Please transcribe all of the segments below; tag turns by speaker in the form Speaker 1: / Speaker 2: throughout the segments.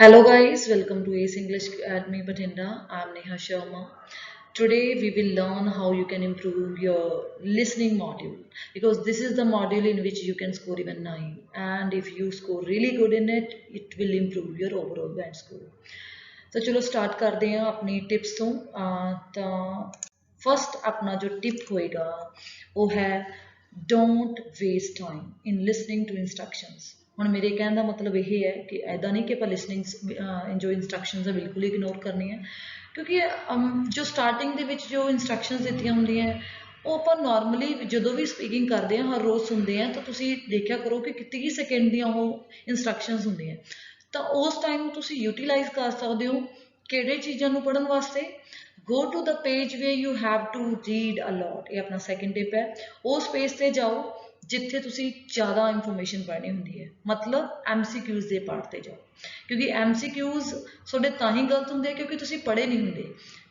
Speaker 1: Hello guys, welcome to Ace English Academy Bathinda. I'm Neha Sharma. Today we will learn how you can improve your listening module because this is the module in which you can score even 9, and if you score really good in it, it will improve your overall band score. तो चलो start करते हैं अपनी tips तो first अपना जो tip होएगा वो है don't waste time in listening to instructions. ਹੁਣ ਮੇਰੇ ਕਹਿਣ ਦਾ ਮਤਲਬ ਇਹ ਹੈ ਕਿ ਐਦਾਂ ਨਹੀਂ ਕਿ ਆਪਾਂ ਲਿਸਨਿੰਗ ਜੋ ਇੰਸਟਰਕਸ਼ਨਸ ਹੈ ਬਿਲਕੁਲ ਇਗਨੋਰ ਕਰਨੀ ਹੈ, ਕਿਉਂਕਿ ਜੋ ਸਟਾਰਟਿੰਗ ਦੇ ਵਿੱਚ ਜੋ ਇੰਸਟਰਕਸ਼ਨਸ ਦਿੱਤੀਆਂ ਹੁੰਦੀਆਂ ਉਹ ਆਪਾਂ ਨਾਰਮਲੀ ਜਦੋਂ ਵੀ ਸਪੀਕਿੰਗ ਕਰਦੇ ਹਾਂ ਹਰ ਰੋਜ਼ ਸੁਣਦੇ ਹਾਂ ਤਾਂ ਤੁਸੀਂ ਦੇਖਿਆ ਕਰੋ ਕਿ 30 ਸੈਕਿੰਡ ਦੀਆਂ ਉਹ ਇੰਸਟਰਕਸ਼ਨਸ ਹੁੰਦੀਆਂ, ਤਾਂ ਉਸ ਟਾਈਮ ਤੁਸੀਂ ਯੂਟਿਲਾਈਜ਼ ਕਰ ਸਕਦੇ ਹੋ ਕਿਹੜੇ ਚੀਜ਼ਾਂ ਨੂੰ ਪੜ੍ਹਨ ਵਾਸਤੇ। Go to the page where you have to read a lot, ਇਹ ਆਪਣਾ ਸੈਕਿੰਡ ਟਿਪ ਹੈ। ਉਸ ਪੇਜ ਤੇ ਜਾਓ ਜਿੱਥੇ ਤੁਸੀਂ ਜ਼ਿਆਦਾ ਇਨਫੋਰਮੇਸ਼ਨ ਪੜ੍ਹਨੀ ਹੁੰਦੀ ਹੈ, ਮਤਲਬ MCQs ਦੇ ਪਾਰਟ ਤੇ ਜਾਓ, ਕਿਉਂਕਿ MCQs ਤੁਹਾਡੇ ਤਾਂ ਹੀ ਗਲਤ ਹੁੰਦੇ ਕਿਉਂਕਿ ਤੁਸੀਂ ਪੜ੍ਹੇ ਨਹੀਂ ਹੁੰਦੇ।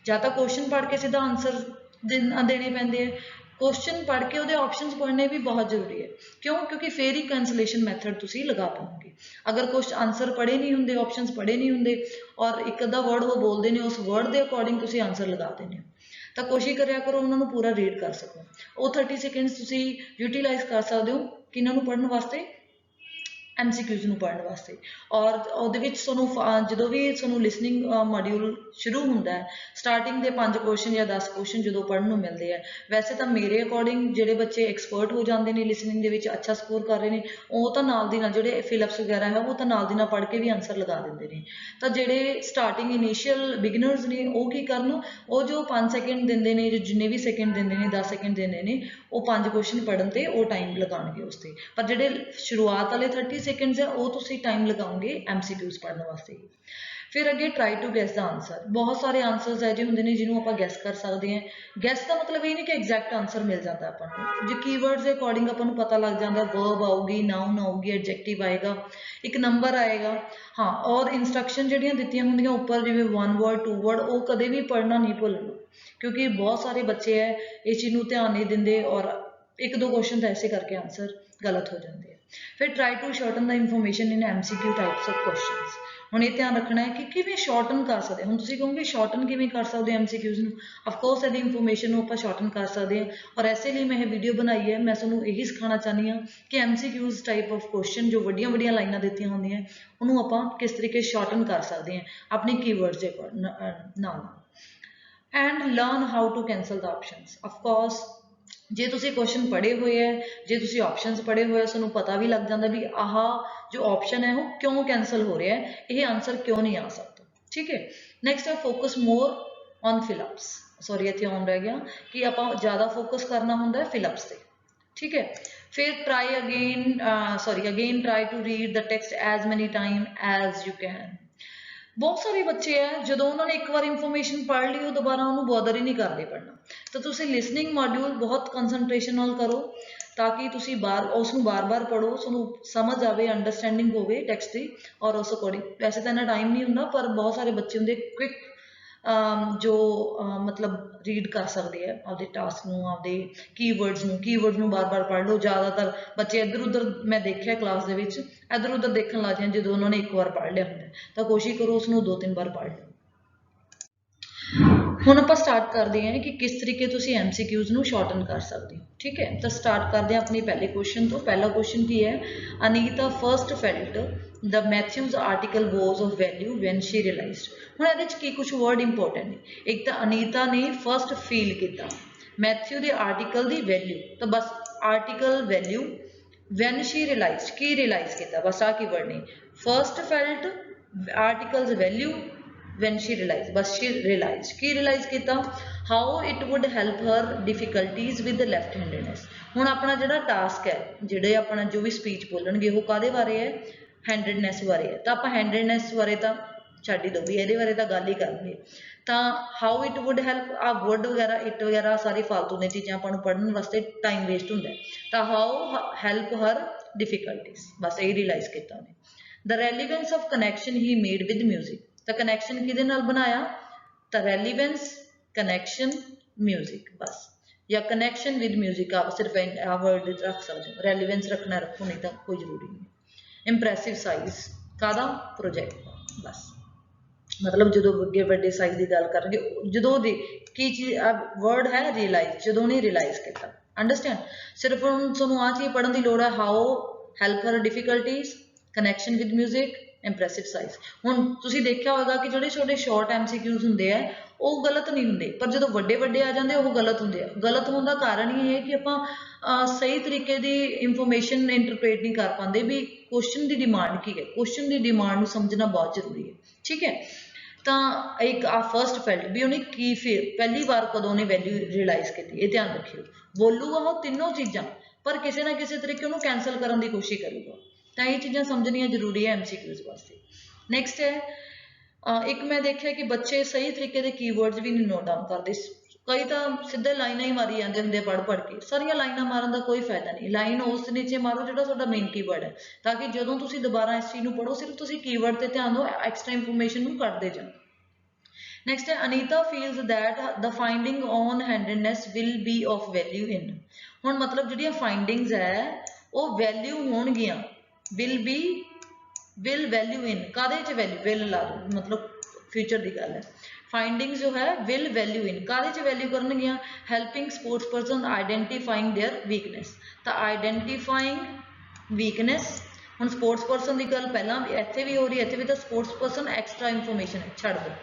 Speaker 1: ਜਾਂ ਤਾਂ ਕੁਐਸਚਨ ਪੜ੍ਹ ਕੇ ਸਿੱਧਾ ਆਨਸਰ ਦੇਣੇ ਪੈਂਦੇ ਹੈ, क्वेश्चन पढ़ के ਉਹਦੇ ऑप्शंस पढ़ने भी बहुत जरूरी है। क्यों? क्योंकि फिर ही कैंसलेशन मैथड ਤੁਸੀਂ लगा पाओगे। अगर कुछ आंसर पढ़े नहीं होंगे, ऑप्शंस पढ़े नहीं होंगे और एक अद्धा वर्ड वो बोलते हैं उस वर्ड के अकॉर्डिंग ਤੁਸੀਂ आंसर लगा देने हो, ਤਾਂ ਕੋਸ਼ਿਸ਼ ਕਰਿਆ ਕਰੋ ਉਹਨਾਂ ਨੂੰ ਪੂਰਾ ਰੀਡ ਕਰ ਸਕੋ। ਉਹ 30 ਸੈਕਿੰਡਸ ਤੁਸੀਂ ਯੂਟਿਲਾਈਜ਼ ਕਰ ਸਕਦੇ ਹੋ ਕਿਹਨਾਂ ਨੂੰ ਪੜ੍ਹਨ ਵਾਸਤੇ, MCQs ਨੂੰ ਪੜ੍ਹਨ ਵਾਸਤੇ। ਔਰ ਉਹਦੇ ਵਿੱਚ ਤੁਹਾਨੂੰ ਜਦੋਂ ਵੀ ਤੁਹਾਨੂੰ ਲਿਸਨਿੰਗ ਮੋਡਿਊਲ ਸ਼ੁਰੂ ਹੁੰਦਾ ਹੈ, ਸਟਾਰਟਿੰਗ ਦੇ 5 ਕੁਐਸਚਨ ਜਾਂ 10 ਕੁਐਸਚਨ ਜਦੋਂ ਪੜ੍ਹਨ ਨੂੰ ਮਿਲਦੇ ਆ, ਵੈਸੇ ਤਾਂ ਮੇਰੇ ਅਕੋਰਡਿੰਗ ਜਿਹੜੇ ਬੱਚੇ ਐਕਸਪਰਟ ਹੋ ਜਾਂਦੇ ਨੇ ਲਿਸਨਿੰਗ ਦੇ ਵਿੱਚ, ਅੱਛਾ ਸਕੋਰ ਕਰ ਰਹੇ ਨੇ, ਉਹ ਤਾਂ ਨਾਲ ਦੀ ਨਾਲ ਜਿਹੜੇ ਫਿਲਅਪਸ ਵਗੈਰਾ ਹੈ ਉਹ ਤਾਂ ਨਾਲ ਦੀ ਨਾਲ ਪੜ੍ਹ ਕੇ ਵੀ ਆਨਸਰ ਲਗਾ ਦਿੰਦੇ ਨੇ। ਤਾਂ ਜਿਹੜੇ ਸਟਾਰਟਿੰਗ ਇਨੀਸ਼ੀਅਲ ਬਿਗਨਰਸ ਨੇ ਉਹ ਕੀ ਕਰਨ, ਉਹ ਜੋ 5 ਸੈਕਿੰਡ ਦਿੰਦੇ ਨੇ, ਜੋ ਜਿੰਨੇ ਵੀ ਸੈਕਿੰਡ ਦਿੰਦੇ ਨੇ, 10 ਸੈਕਿੰਡ ਦਿੰਦੇ ਨੇ, ਉਹ 5 ਕੁਐਸਚਨ ਪੜ੍ਹਨ ਤੇ ਉਹ ਟਾਈਮ ਲਗਾਉਣਗੇ ਉਸ ਤੇ। ਪਰ ਜਿਹੜੇ ਸ਼ੁਰੂਆਤ ਵਾਲੇ 30 ਸੈਕਿੰਡਸ ਹੈ ਉਹ ਤੁਸੀਂ ਟਾਈਮ ਲਗਾਓਗੇ MCQs ਪੜ੍ਹਨ ਵਾਸਤੇ। ਫਿਰ ਅੱਗੇ try to guess the answer. ਬਹੁਤ ਸਾਰੇ ਆਨਸਰਸ ਇਹੋ ਜਿਹੇ ਹੁੰਦੇ ਨੇ ਜਿਹਨੂੰ ਆਪਾਂ ਗੈਸ ਕਰ ਸਕਦੇ ਹਾਂ। ਗੈਸ ਦਾ ਮਤਲਬ ਇਹ ਨਹੀਂ ਕਿ ਐਗਜ਼ੈਕਟ ਆਨਸਰ ਮਿਲ ਜਾਂਦਾ ਆਪਾਂ ਨੂੰ, ਜੇ ਕੀਵਰਡਸ ਦੇ ਅਕੋਰਡਿੰਗ ਆਪਾਂ ਨੂੰ ਪਤਾ ਲੱਗ ਜਾਂਦਾ, ਵਰਬ ਆਊਗੀ, ਨਾਊਨ ਆਊਗੀ, ਐਡਜੈਕਟਿਵ ਆਏਗਾ, ਇੱਕ ਨੰਬਰ ਆਏਗਾ। ਹਾਂ, ਔਰ ਇੰਸਟਰਕਸ਼ਨ ਜਿਹੜੀਆਂ ਦਿੱਤੀਆਂ ਹੁੰਦੀਆਂ ਉੱਪਰ ਜਿਵੇਂ 1 ਵਰਡ 2 ਵਰਡ, ਉਹ ਕਦੇ ਵੀ ਪੜ੍ਹਨਾ ਨਹੀਂ ਭੁੱਲਣਾ, ਕਿਉਂਕਿ ਬਹੁਤ ਸਾਰੇ ਬੱਚੇ ਹੈ ਇਸ ਚੀਜ਼ ਨੂੰ ਧਿਆਨ ਨਹੀਂ ਦਿੰਦੇ ਔਰ ਇੱਕ ਦੋ ਕੁਐਸਚਨ ਤਾਂ ਐਸੇ ਕਰਕੇ ਆਨਸਰ ਗਲਤ ਹੋ ਜਾਂਦੇ ਆ। ਫਿਰ try to shorten the information in MCQ types of questions. ਹੁਣ ਇਹ ਧਿਆਨ ਰੱਖਣਾ ਹੈ ਕਿ ਕਿਵੇਂ ਸ਼ਾਰਟਨ ਕਰ ਸਕਦੇ। ਹੁਣ ਤੁਸੀਂ ਕਹੋਗੇ ਸ਼ਾਰਟਨ ਕਿਵੇਂ ਕਰ ਸਕਦੇ MCQs ਨੂੰ, ਅਫਕੋਰਸ ਇਹਦੀ ਇਨਫੋਰਮੇਸ਼ਨ ਨੂੰ ਆਪਾਂ ਸ਼ਾਰਟਨ ਕਰ ਸਕਦੇ ਹਾਂ ਔਰ ਐਸੇ ਲਈ ਮੈਂ ਇਹ ਵੀਡੀਓ ਬਣਾਈ ਹੈ। ਮੈਂ ਤੁਹਾਨੂੰ ਇਹੀ ਸਿਖਾਉਣਾ ਚਾਹੁੰਦੀ ਹਾਂ ਕਿ MCQs ਟਾਈਪ ਆਫ ਕੁਐਸਚਨ ਜੋ ਵੱਡੀਆਂ ਵੱਡੀਆਂ ਲਾਈਨਾਂ ਦਿੱਤੀਆਂ ਹੁੰਦੀਆਂ ਉਹਨੂੰ ਆਪਾਂ ਕਿਸ ਤਰੀਕੇ ਸ਼ਾਰਟਨ ਕਰ ਸਕਦੇ ਹਾਂ ਆਪਣੀ ਕੀਵਰਡਸ ਦੇ ਨਾਲ। And learn how to cancel the options. Of course ਜੇ ਤੁਸੀਂ ਕੁਐਸਚਨ ਪੜ੍ਹੇ ਹੋਏ ਹੈ, ਜੇ ਤੁਸੀਂ ਆਪਸ਼ਨਸ ਪੜ੍ਹੇ ਹੋਏ, ਤੁਹਾਨੂੰ ਪਤਾ ਵੀ ਲੱਗ ਜਾਂਦਾ ਵੀ ਆਹ ਜੋ ਆਪਸ਼ਨ ਹੈ ਉਹ ਕਿਉਂ ਕੈਂਸਲ ਹੋ ਰਿਹਾ ਹੈ, ਇਹ ਆਨਸਰ ਕਿਉਂ ਨਹੀਂ ਆ ਸਕਦਾ। ਠੀਕ ਹੈ। ਨੈਕਸਟ ਹੈ ਫੋਕਸ ਮੋਰ ਔਨ ਫਿਲਅਪਸ। ਸੌਰੀ ਇੱਥੇ ਔਨ ਰਹਿ ਗਿਆ ਕਿ ਆਪਾਂ ਜ਼ਿਆਦਾ ਫੋਕਸ ਕਰਨਾ ਹੁੰਦਾ ਹੈ ਫਿਲਅਪਸ ਤੇ। ਠੀਕ ਹੈ। ਫਿਰ try again try to read the text as many time as you can. ਬਹੁਤ ਸਾਰੇ ਬੱਚੇ ਹੈ ਜਦੋਂ ਉਹਨਾਂ ਨੇ ਇੱਕ ਵਾਰ ਇਨਫੋਰਮੇਸ਼ਨ ਪੜ੍ਹ ਲਈ ਉਹ ਦੁਬਾਰਾ ਉਹਨੂੰ ਬੋਦਰ ਹੀ ਨਹੀਂ ਕਰਦੇ ਪੜ੍ਹਨਾ। ਤਾਂ ਤੁਸੀਂ ਲਿਸਨਿੰਗ ਮੋਡਿਊਲ ਬਹੁਤ ਕੰਸਨਟ੍ਰੇਸ਼ਨ ਨਾਲ ਕਰੋ ਤਾਂ ਕਿ ਤੁਸੀਂ ਉਸ ਨੂੰ ਬਾਰ-ਬਾਰ ਪੜ੍ਹੋ, ਤੁਹਾਨੂੰ ਸਮਝ ਆਵੇ, ਅੰਡਰਸਟੈਂਡਿੰਗ ਹੋਵੇ ਟੈਕਸਟ ਦੀ ਔਰ ਉਸ ਅਕੋਰਡਿੰਗ। ਵੈਸੇ ਤਾਂ ਇੰਨਾ ਟਾਈਮ ਨਹੀਂ ਹੁੰਦਾ ਪਰ ਬਹੁਤ ਸਾਰੇ ਬੱਚੇ ਹੁੰਦੇ ਕੁਇਕ ਜੋ ਮਤਲਬ ਰੀਡ ਕਰ ਸਕਦੇ ਆ ਆਪਦੇ ਟਾਸਕ ਨੂੰ, ਆਪਦੇ ਕੀਵਰਡਸ ਨੂੰ ਬਾਰ-ਬਾਰ ਪੜ੍ਹ ਲਓ। ਜ਼ਿਆਦਾਤਰ ਬੱਚੇ ਇੱਧਰ ਉੱਧਰ ਮੈਂ ਦੇਖਿਆ ਕਲਾਸ ਦੇ ਵਿੱਚ ਇੱਧਰ ਉੱਧਰ ਦੇਖਣ ਲੱਗ ਜਾਂਦੇ ਜਦੋਂ ਉਹਨਾਂ ਨੇ ਇੱਕ ਵਾਰ ਪੜ੍ਹ ਲਿਆ ਹੁੰਦਾ, ਤਾਂ ਕੋਸ਼ਿਸ਼ ਕਰੋ ਉਸਨੂੰ 2-3 ਵਾਰ ਪੜ੍ਹ ਲਓ। ਹੁਣ ਆਪਾਂ ਸਟਾਰਟ ਕਰਦੇ ਹਾਂ ਕਿ ਕਿਸ ਤਰੀਕੇ ਤੁਸੀਂ MCQs ਨੂੰ ਸ਼ਾਰਟਨ ਕਰ ਸਕਦੇ ਹੋ। ਠੀਕ ਹੈ। ਤਾਂ ਸਟਾਰਟ ਕਰਦੇ ਹਾਂ ਆਪਣੇ ਪਹਿਲੇ ਕੁਐਸਚਨ ਤੋਂ। ਪਹਿਲਾ ਕੁਐਸਚਨ ਕੀ ਹੈ, Anita first felt the Matthew's article was of value when she realised. ਹੁਣ ਇਹਦੇ ਵਿੱਚ ਕੀ ਕੁਛ ਵਰਡ ਇੰਪੋਰਟੈਂਟ ਨੇ। ਇੱਕ ਤਾਂ ਅਨੀਤਾ ਨੇ ਫਸਟ ਫੀਲ ਕੀਤਾ, ਮੈਥਿਊ ਦੇ ਆਰਟੀਕਲ ਦੀ ਵੈਲਿਊ, ਤਾਂ ਬਸ article value, when she realised ਕੀ ਰਿਅਲਾਈਜ਼ ਕੀਤਾ, ਬਸ ਆਹ ਕੀ ਵਰਡ ਨੇ। First felt, articles value, when she realized, बस she realized की realize किया how it would help her difficulties with the left handedness। ਹੁਣ ਆਪਣਾ ਜਿਹੜਾ ਟਾਸਕ ਹੈ, ਜਿਹੜੇ ਆਪਣਾ ਜੋ ਵੀ ਸਪੀਚ ਬੋਲਣਗੇ ਉਹ ਕਾਹਦੇ ਬਾਰੇ ਹੈ, ਹੈਂਡedness ਬਾਰੇ ਹੈ। ਤਾਂ ਆਪਾਂ ਹੈਂਡedness ਬਾਰੇ ਤਾਂ ਛੱਡ ਹੀ ਦੋ ਵੀ, ਇਹਦੇ ਬਾਰੇ ਤਾਂ ਗੱਲ ਹੀ ਕਰਾਂਗੇ। ਤਾਂ how it would help, ਆ ਵਰਡ ਵਗੈਰਾ ਇਟ ਵਗੈਰਾ ਸਾਰੀ ਫਾਲਤੂ ਦੀਆਂ ਚੀਜ਼ਾਂ ਆਪਾਂ ਨੂੰ ਪੜ੍ਹਨ ਵਾਸਤੇ ਟਾਈਮ ਵੇਸਟ ਹੁੰਦਾ। ਤਾਂ how help her difficulties, ਬਸ ਇਹ ਰਿਅਲਾਈਜ਼ ਕੀਤਾ ਉਹਨੇ। the relevance of connection he made with music, ਤਾਂ ਕਨੈਕਸ਼ਨ ਕਿਹਦੇ ਨਾਲ ਬਣਾਇਆ, ਤਾਂ ਰੈਲੀਵੈਂਸ, ਕਨੈਕਸ਼ਨ, ਮਿਊਜ਼ਿਕ, ਬਸ। ਜਾਂ ਕਨੈਕਸ਼ਨ ਵਿਦ ਮਿਊਜ਼ਿਕ, ਆਪ ਸਿਰਫ ਆ ਵਰਡ ਰੱਖ ਸਕਦੇ ਹੋ, ਰੈਲੀਵੈਂਸ ਰੱਖਣਾ ਰੱਖੋ, ਨਹੀਂ ਤਾਂ ਕੋਈ ਜ਼ਰੂਰੀ ਨਹੀਂ। ਇੰਪ੍ਰੈਸਿਵ ਸਾਈਜ਼ ਕਾਹਦਾ, ਪ੍ਰੋਜੈਕਟ ਦਾ। बस मतलब जो अगे बड़े साइज की गल करेंगे जो की चीज़ वर्ड है रियलाइज जो नहीं रियलाइज किया अंडरस्टैंड सिर्फ हम थोड़ा आ चीज़ पढ़ने की लड़ है how help her difficulties connection with music impressive size हुण तुसीं देखिया होगा कि जोड़े छोटे शॉर्ट MCQs होंगे है वो गलत नहीं होंगे पर जो बड़े बड़े आ जाते वो गलत होंगे गलत होने का कारण ये है कि आप सही तरीके की इंफॉर्मेशन इंटरप्रेट नहीं कर पाते भी क्वेश्चन की डिमांड की है क्वेश्चन की डिमांड समझना बहुत जरूरी है ठीक है तो एक आ फर्स्ट फेल्ट भी उन्हें की फिर पहली बार कदों ने वैल्यू रियलाइज की ये ध्यान रखियो बोलूगा वो तीनों चीज़ा पर किसी ना किसी तरीके उन्होंने कैंसल करने की कोशिश करूगा तो ये चीज़ां समझनिया जरूरी है MCQs वास्ते नैक्सट है एक मैं देखा कि बच्चे सही तरीके के कीवर्ड्स भी नहीं नोट डाउन करते कई तो सीधे लाइना ही मारी जाते होंगे पढ़ के सारिया लाइना मारन का कोई फायदा नहीं लाइन उस नीचे मारो जो तुहाडा मेन कीवर्ड है ताकि जो तुम दोबारा इस चीज़ को पढ़ो सिर्फ तुम कीवर्ड से ध्यान दो एक्सट्रा इंफॉर्मेशन को कटते जाओ नेक्स्ट है Anita feels that the finding on handedness will be of value in हुण मतलब जिहड़ियां फाइंडिंग्स है वो वैल्यू होणगियां will be will value in काहदे च वैल्यू विल ला दो मतलब फ्यूचर की गल है फाइंडिंग्स जो है विल वैल्यू इन काहदे च वैल्यू करनगियां helping sports person identifying their weakness तो आइडेंटिफाइंग वीकनेस हुण स्पोर्ट्स पर्सन की गल पहला इत्थे भी हो रही है इत्थे भी तो स्पोर्ट्स पर्सन एक्सट्रा इंफॉर्मेशन है छड्ड दो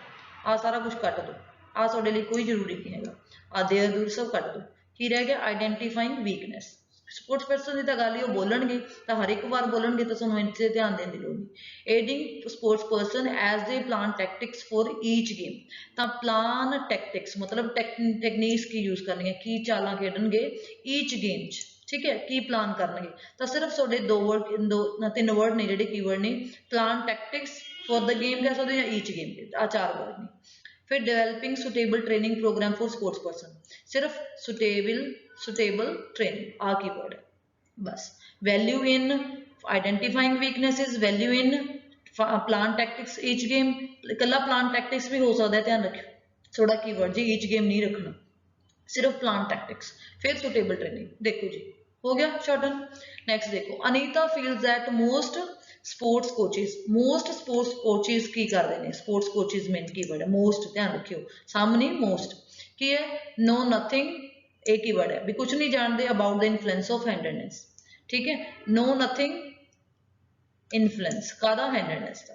Speaker 1: आ सारा कुछ कट दो आ तुहाडे लई कोई जरूरी नहीं है आ देयर दूर सब कट दो की रह गया आइडेंटिफाइंग वीकनेस स्पोर्ट्स पर्सन की तो गल ही वो बोलणगे तो हर एक बार बोलणगे तो तुहानूं इत्थे ध्यान देने की लोड़ नहीं aiding sports person as they plan tactics for each game तो प्लान टैक्टिक्स मतलब टैक्नीक्स की यूज करनी है की चालां खेडणगे ईच गेम च ठीक है की प्लान करनगे तो सिर्फ तुहाडे दो वर्ड तीन वर्ड ने जिहड़े कीवर्ड ने plan tactics for the game कह सकते हो या ईच गेम के आ चार वर्ड ने फिर developing suitable training program for sports person सिर्फ सुटेबल ट्रेनिंग आ की वर्ड है बस value in identifying weaknesses value in plan tactics each game कला प्लान टैक्टिक्स भी हो सकता है ध्यान रखियो थोड़ा कीवर्ड जी ईच गेम नहीं रखना सिर्फ प्लान टैक्टिक्स फिर सुटेबल ट्रेनिंग देखो जी हो गया शॉर्टन नेक्स्ट देखो Anita feels that most sports coaches की करते हैं स्पोर्ट्स कोचेस मेन कीवर्ड है मोस्ट ध्यान रखियो सामने मोस्ट की है नो नथिंग एक ही वर्ड है भी कुछ नहीं जानते about the influence of handedness ठीक है नो नथिंग इन्फ्लुएंस कादा हैंडेडनेस का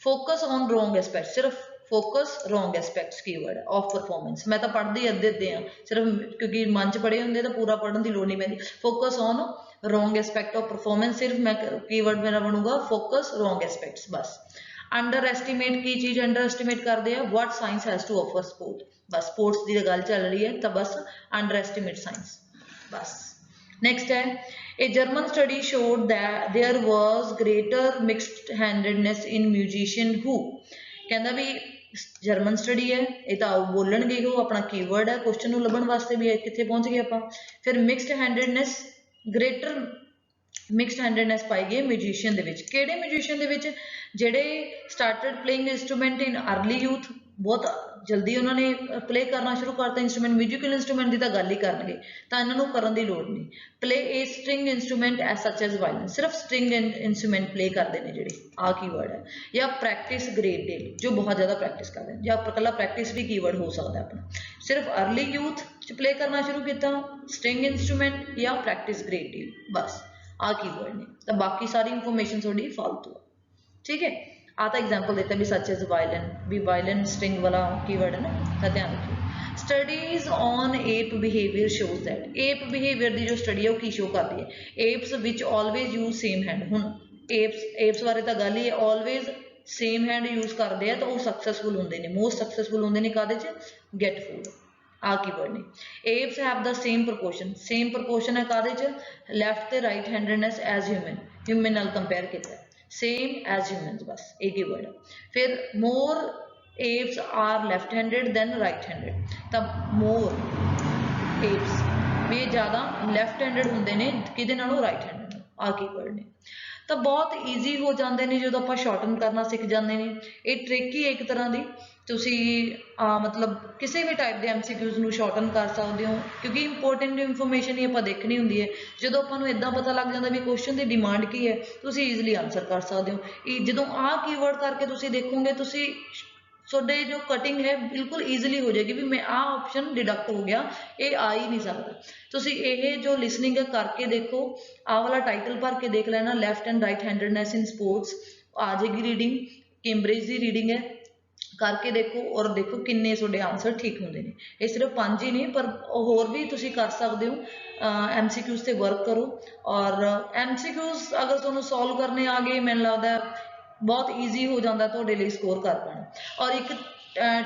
Speaker 1: फोकस ऑन रॉन्ग एस्पेक्ट सिर्फ फोकस रॉन्ग एस्पेक्ट्स कीवर्ड है ऑफ परफॉर्मेंस मैं तो पढ़ती अद्धे हाँ सिर्फ क्योंकि मन च पढ़े होंगे तो पूरा पढ़ने की लोड़ नहीं पैंती focus on wrong aspect of performance सिर्फ मैं कीवर्ड मेरा बनूंगा फोकस रॉन्ग एस्पेक्ट्स बस अंडर एस्टीमेट की चीज़ अंडर एस्टीमेट करते हैं what science has to offer sport बस स्पोर्ट्स की गल चल रही है तो बस अंडर एस्टीमेट साइंस बस नेक्स्ट है a German study showed that there was greater mixed handedness in musician who कहता भी जर्मन स्टडी है ये तो बोलणगे वो अपना कीवर्ड है क्वेश्चन लभण वास्ते भी कितने पहुंच गए आप फिर mixed handedness greater mixed handedness पाई गई म्यूजिशियन दे विच किहड़े म्यूजिशियन दे विच जिहड़े started playing instrument in early youth बहुत जल्दी उन्होंने प्ले करना शुरू करता इंस्ट्रूमेंट म्यूजिकल इंस्ट्रूमेंट की तो गल ही करनगे तो इन्हों करन दी लोड़ नहीं play a string instrument as such as violin सिर्फ स्ट्रिंग इंस्ट्रूमेंट प्ले करते हैं जिहड़े आ कीवर्ड है या प्रैक्टिस ग्रेट डील जो बहुत ज़्यादा प्रैक्टिस करते हैं या कला प्रैक्टिस भी कीवर्ड हो सकता है अपना सिर्फ अर्ली यूथ प्ले करना शुरू किया स्ट्रिंग इंस्ट्रूमेंट या प्रैक्टिस ग्रेट डील बस आ कीवर्ड ने तो बाकी सारी इंफॉर्मेशन थोड़ी फालतू है ठीक है आता एग्जाम्पल देता भी सच एज वायलिन भी वायलिन स्ट्रिंग वाला कीवर्ड है ना तो ध्यान रखिए studies on app behaviour shows that app behaviour की जो स्टडी है वो की शो करती है apps which always use same hand हुण एप्स बारे तो गल ही है ऑलवेज सेम हैंड यूज करते हैं तो वो सक्सैसफुल होंगे ने मोस्ट सक्सैसफुल होंगे ने काहदे च गेट फूड आ कीवर्ड ने apes have the same proportion है काहदे च लैफ्ट ते राइट हैंडेडनेस एज ह्यूमन नाल कंपेयर किया सेम एज ह्यूमन्स बस एक ही वर्ड है फिर more apes are left handed than right handed तब मोर एप्स भी ज़्यादा लैफ्ट हैंडेड होंगे ने किहदे नालों राइट हैंडेड आ कीवर्ड ने तो बहुत ईजी हो जाते हैं जो आप शॉर्टन करना सीख जाते हैं ये ट्रिक ही एक तरह की ਤੁਸੀਂ ਮਤਲਬ ਕਿਸੇ ਵੀ ਟਾਈਪ ਦੇ MCQs ਨੂੰ ਸ਼ਾਰਟਨ ਕਰ ਸਕਦੇ ਹੋ, ਕਿਉਂਕਿ ਇੰਪੋਰਟੈਂਟ ਇਨਫੋਰਮੇਸ਼ਨ ਹੀ ਆਪਾਂ ਦੇਖਣੀ ਹੁੰਦੀ ਹੈ। ਜਦੋਂ ਆਪਾਂ ਨੂੰ ਇਦਾਂ ਪਤਾ ਲੱਗ ਜਾਂਦਾ ਵੀ ਕੁਐਸਚਨ ਦੀ ਡਿਮਾਂਡ ਕੀ ਹੈ, ਤੁਸੀਂ ਈਜ਼ੀਲੀ ਆਨਸਰ ਕਰ ਸਕਦੇ ਹੋ। ਜਦੋਂ ਕੀਵਰਡ ਕਰਕੇ ਤੁਸੀਂ ਦੇਖੋਗੇ, ਤੁਸੀਂ ਤੁਹਾਡੇ ਜੋ ਕਟਿੰਗ ਹੈ ਬਿਲਕੁਲ ਈਜ਼ੀਲੀ ਹੋ ਜਾਏਗੀ ਵੀ ਮੈਂ ਆਪਸ਼ਨ ਡਿਡਕਟ ਹੋ ਗਿਆ, ਇਹ ਆ ਹੀ ਨਹੀਂ ਸਕਦਾ। ਤੁਸੀਂ ਇਹ ਜੋ ਲਿਸਨਿੰਗ ਹੈ ਕਰਕੇ ਦੇਖੋ, ਵਾਲਾ ਟਾਈਟਲ ਭਰ ਕੇ ਦੇਖ ਲੈਣਾ, left and right handedness in sports, ਆ ਜਾਏਗੀ ਰੀਡਿੰਗ। ਕੈਂਬਰਿਜ ਦੀ ਰੀਡਿੰਗ ਹੈ, ਕਰਕੇ ਦੇਖੋ ਔਰ ਦੇਖੋ ਕਿੰਨੇ ਤੁਹਾਡੇ ਆਨਸਰ ਠੀਕ ਹੁੰਦੇ ਨੇ। ਇਹ ਸਿਰਫ 5 ਹੀ ਨਹੀਂ, ਪਰ ਹੋਰ ਵੀ ਤੁਸੀਂ ਕਰ ਸਕਦੇ ਹੋ। MCQs ਤੇ ਵਰਕ ਕਰੋ, ਔਰ MCQs ਅਗਰ ਤੁਹਾਨੂੰ ਸੋਲਵ ਕਰਨੇ ਆ ਗਏ, ਮੈਨੂੰ ਲੱਗਦਾ ਬਹੁਤ ਈਜ਼ੀ ਹੋ ਜਾਂਦਾ ਤੁਹਾਡੇ ਲਈ ਸਕੋਰ ਕਰ ਪਾਉਣਾ। ਔਰ ਇੱਕ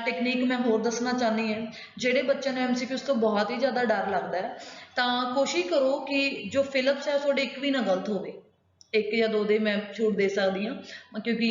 Speaker 1: ਟੈਕਨੀਕ ਮੈਂ ਹੋਰ ਦੱਸਣਾ ਚਾਹੁੰਦੀ ਹਾਂ, ਜਿਹੜੇ ਬੱਚਿਆਂ ਨੂੰ MCQs ਤੋਂ ਬਹੁਤ ਹੀ ਜ਼ਿਆਦਾ ਡਰ ਲੱਗਦਾ ਹੈ, ਤਾਂ ਕੋਸ਼ਿਸ਼ ਕਰੋ ਕਿ ਜੋ ਫਿਲਪਸ ਹੈ ਤੁਹਾਡੇ ਇੱਕ ਵੀ ਨਾ ਗਲਤ ਹੋਵੇ। ਇੱਕ ਜਾਂ ਦੋ ਦੇ ਮੈਂ ਛੂਟ ਦੇ ਸਕਦੀ ਹਾਂ, ਕਿਉਂਕਿ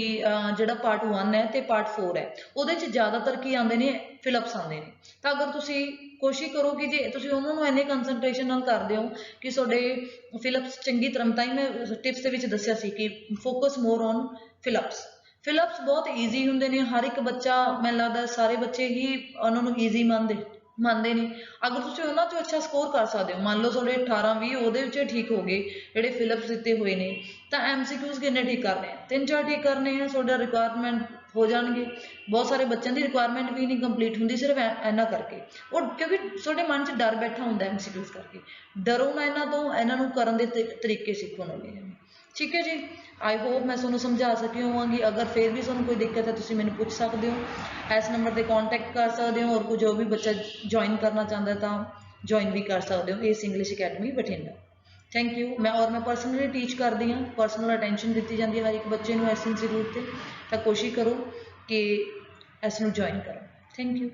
Speaker 1: ਜਿਹੜਾ ਪਾਰਟ 1 ਹੈ ਤੇ ਪਾਰਟ 4 ਹੈ, ਉਹਦੇ 'ਚ ਜ਼ਿਆਦਾਤਰ ਕੀ ਆਉਂਦੇ ਨੇ, ਫਿਲਪਸ ਆਉਂਦੇ ਨੇ। ਤਾਂ ਅਗਰ ਤੁਸੀਂ ਕੋਸ਼ਿਸ਼ ਕਰੋ ਕਿ ਜੇ ਤੁਸੀਂ ਉਹਨਾਂ ਨੂੰ ਇੰਨੇ ਕੰਸਨਟ੍ਰੇਸ਼ਨ ਨਾਲ ਕਰਦੇ ਹੋ ਕਿ ਤੁਹਾਡੇ ਫਿਲਪਸ ਚੰਗੀ ਤਰ੍ਹਾਂ, ਤਾਂ ਹੀ ਮੈਂ ਟਿਪਸ ਦੇ ਵਿੱਚ ਦੱਸਿਆ ਸੀ ਕਿ focus more on Phillips. Phillips ਬਹੁਤ ਈਜ਼ੀ ਹੁੰਦੇ ਨੇ, ਹਰ ਇੱਕ ਬੱਚਾ, ਮੈਨੂੰ ਲੱਗਦਾ ਸਾਰੇ ਬੱਚੇ ਹੀ ਉਹਨਾਂ ਨੂੰ ਈਜ਼ੀ ਮੰਨਦੇ ਨੇ। ਅਗਰ ਤੁਸੀਂ ਉਹਨਾਂ 'ਚੋਂ ਅੱਛਾ ਸਕੋਰ ਕਰ ਸਕਦੇ ਹੋ, ਮੰਨ ਲਓ ਤੁਹਾਡੇ 18-20 ਉਹਦੇ ਵਿੱਚ ਠੀਕ ਹੋ ਗਏ ਜਿਹੜੇ ਫਿਲਪਸ ਦਿੱਤੇ ਹੋਏ ਨੇ, ਤਾਂ MCQs ਕਿੰਨੇ ਠੀਕ ਕਰਨੇ ਆ, 3-4 ਠੀਕ ਕਰਨੇ ਆ, ਤੁਹਾਡਾ ਰਿਕੁਆਇਰਮੈਂਟ ਹੋ ਜਾਣਗੇ। ਬਹੁਤ ਸਾਰੇ ਬੱਚਿਆਂ ਦੀ ਰਿਕੁਆਇਰਮੈਂਟ ਵੀ ਨਹੀਂ ਕੰਪਲੀਟ ਹੁੰਦੀ ਸਿਰਫ ਇਹਨਾਂ ਕਰਕੇ, ਉਹ ਕਿਉਂਕਿ ਤੁਹਾਡੇ ਮਨ 'ਚ ਡਰ ਬੈਠਾ ਹੁੰਦਾ MCQs ਕਰਕੇ। ਡਰੋ ਨਾ ਇਹਨਾਂ ਤੋਂ, ਇਹਨਾਂ ਨੂੰ ਕਰਨ ਦੇ ਤਰੀਕੇ ਸਿੱਖੋ ਨਵੇਂ। ਠੀਕ ਹੈ ਜੀ, ਆਈ ਹੋਪ ਮੈਂ ਤੁਹਾਨੂੰ ਸਮਝਾ ਸਕੀ ਹੋਵਾਂਗੀ। ਅਗਰ ਫਿਰ ਵੀ ਤੁਹਾਨੂੰ ਕੋਈ ਦਿੱਕਤ ਹੈ, ਤੁਸੀਂ ਮੈਨੂੰ ਪੁੱਛ ਸਕਦੇ ਹੋ, ਇਸ ਨੰਬਰ 'ਤੇ ਕਾਂਟੈਕਟ ਕਰ ਸਕਦੇ ਹੋ। ਔਰ ਜੋ ਵੀ ਬੱਚਾ ਜੁਆਇਨ ਕਰਨਾ ਚਾਹੁੰਦਾ ਤਾਂ ਜੁਆਇਨ ਵੀ ਕਰ ਸਕਦੇ ਹੋ ਏਸ English academy Bathinda. Thank you. ਮੈਂ ਪਰਸਨਲੀ ਟੀਚ ਕਰਦੀ ਹਾਂ, ਪਰਸਨਲ ਅਟੈਂਸ਼ਨ ਦਿੱਤੀ ਜਾਂਦੀ ਹੈ ਹਰ ਇੱਕ ਬੱਚੇ ਨੂੰ ਇਸ ਇੰਸਟੀਟਿਊਟ 'ਤੇ, ਤਾਂ ਕੋਸ਼ਿਸ਼ ਕਰੋ ਕਿ ਇਸ ਨੂੰ ਜੁਆਇਨ ਕਰੋ। Thank you.